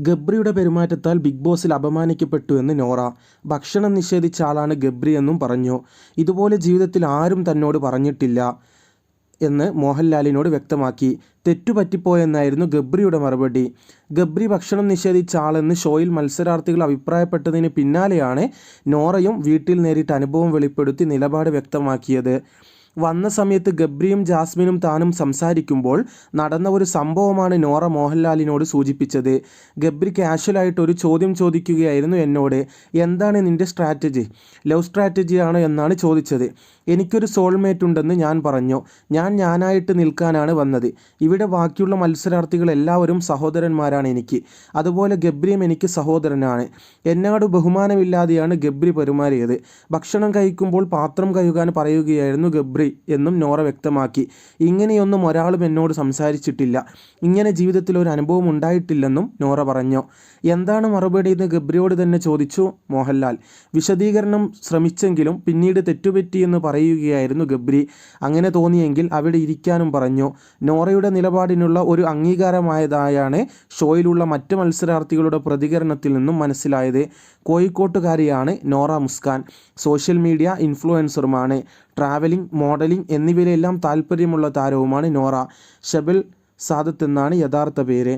ഗബ്രിയുടെ പെരുമാറ്റത്താൽ big ബോസിൽ അപമാനിക്കപ്പെട്ടു എന്ന് നോറ. ഭക്ഷണം നിഷേധിച്ച ആളാണ് ഗബ്രി എന്നും പറഞ്ഞു. ഇതുപോലെ ജീവിതത്തിൽ ആരും തന്നോട് പറഞ്ഞിട്ടില്ല എന്ന് മോഹൻലാലിനോട് വ്യക്തമാക്കി. തെറ്റുപറ്റിപ്പോയെന്നായിരുന്നു ഗബ്രിയുടെ മറുപടി. ഗബ്രി ഭക്ഷണം നിഷേധിച്ച ആളെന്ന് ഷോയിൽ മത്സരാർത്ഥികൾ അഭിപ്രായപ്പെട്ടതിന് പിന്നാലെയാണ് നോറയും വീട്ടിൽ നേരിട്ട അനുഭവം വെളിപ്പെടുത്തി നിലപാട് വ്യക്തമാക്കിയത്. വന്ന സമയത്ത് ഗബ്രിയും ജാസ്മിനും താനും സംസാരിക്കുമ്പോൾ നടന്ന ഒരു സംഭവമാണ് നോറ മോഹൻലാലിനോട് സൂചിപ്പിച്ചത്. ഗബ്രി കാഷ്വലായിട്ട് ഒരു ചോദ്യം ചോദിക്കുകയായിരുന്നു എന്നോട്. എന്താണ് നിൻ്റെ സ്ട്രാറ്റജി? ലവ് സ്ട്രാറ്റജിയാണോ എന്നാണ് ചോദിച്ചത്. എനിക്കൊരു സോൾമേറ്റ് ഉണ്ടെന്ന് ഞാൻ പറഞ്ഞു. ഞാനായിട്ട് നിൽക്കാനാണ് വന്നത്. ഇവിടെ ബാക്കിയുള്ള മത്സരാർത്ഥികൾ എല്ലാവരും സഹോദരന്മാരാണ് എനിക്ക്. അതുപോലെ ഗബ്രിയും എനിക്ക് സഹോദരനാണ്. എന്നോട് ബഹുമാനമില്ലാതെയാണ് ഗബ്രി പെരുമാറിയത്. ഭക്ഷണം കഴിക്കുമ്പോൾ പാത്രം കഴുകാൻ പറയുകയായിരുന്നു ഗബ്രി എന്നും നോറ വ്യക്തമാക്കി. ഇങ്ങനെയൊന്നും ഒരാളും എന്നോട് സംസാരിച്ചിട്ടില്ല. ഇങ്ങനെ ജീവിതത്തിൽ ഒരു അനുഭവം ഉണ്ടായിട്ടില്ലെന്നും നോറ പറഞ്ഞു. എന്താണ് മറുപടി എന്ന് ഗബ്രിയോട് തന്നെ ചോദിച്ചു മോഹൻലാൽ. വിശദീകരണം ശ്രമിച്ചെങ്കിലും പിന്നീട് തെറ്റുപറ്റിയെന്ന് പറയുകയായിരുന്നു ഗബ്രി. അങ്ങനെ തോന്നിയെങ്കിൽ അവിടെ ഇരിക്കാനും പറഞ്ഞു. നോറയുടെ നിലപാടിനുള്ള ഒരു അംഗീകാരമായതായാണ് ഷോയിലുള്ള മറ്റ് മത്സരാർത്ഥികളുടെ പ്രതികരണത്തിൽ നിന്നും മനസ്സിലായത്. കോഴിക്കോട്ടുകാരിയാണ് നോറ മുസ്കാൻ. സോഷ്യൽ മീഡിയ ഇൻഫ്ലുവൻസറുമാണ്. ട്രാവലിംഗ്, മോഡലിംഗ് എന്നിവയിലെല്ലാം താല്പര്യമുള്ള താരവുമാണ് നോറ. ഷബൽ സാദത്ത് എന്നാണ് യഥാർത്ഥ പേര്.